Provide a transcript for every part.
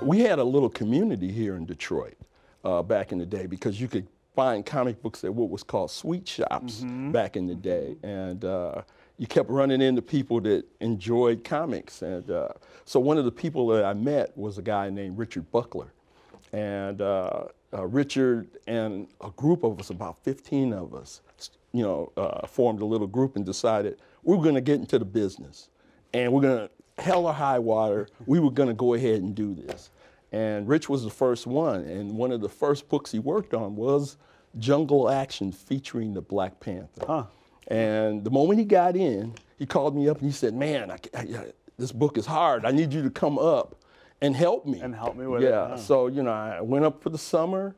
We had a little community here in Detroit back in the day because you could find comic books at what was called sweet shops back in the day. And you kept running into people that enjoyed comics. And so one of the people that I met was a guy named Richard Buckler. And Richard and a group of us, about 15 of us, formed a little group and decided we were going to get into the business. And we're going to, hell or high water, we were going to go ahead and do this. And Rich was the first one. And one of the first books he worked on was Jungle Action featuring the Black Panther. Huh. And the moment he got in, he called me up and he said, man, this book is hard. I need you to come up and help me. And help me with it. Yeah, so, I went up for the summer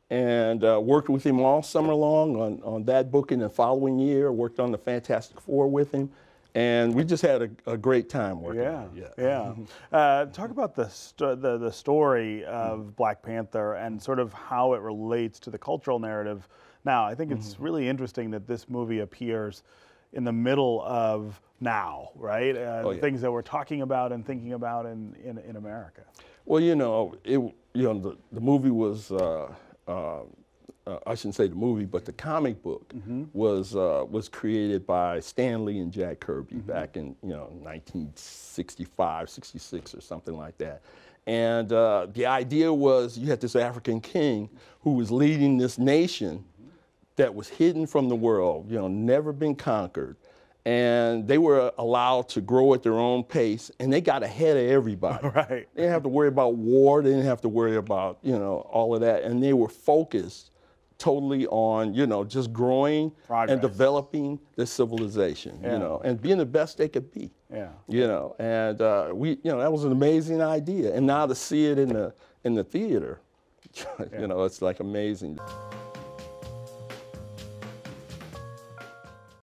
and worked with him all summer long on that book. In the following year, worked on the Fantastic Four with him. And we just had a great time working on it. Yeah. Talk about the story of Black Panther and sort of how it relates to the cultural narrative. Now, I think it's really interesting that this movie appears in the middle of now, right? Things that we're talking about and thinking about in America. Well, the movie was. I shouldn't say the movie, but the comic book was created by Stan Lee and Jack Kirby back in 1965, 66 or something like that. And the idea was you had this African king who was leading this nation that was hidden from the world, never been conquered. And they were allowed to grow at their own pace, and they got ahead of everybody. Right. They didn't have to worry about war. They didn't have to worry about, all of that. And they were focused totally on, just growing and developing their civilization, and being the best they could be. Yeah. And that was an amazing idea. And now to see it in the theater, it's like amazing.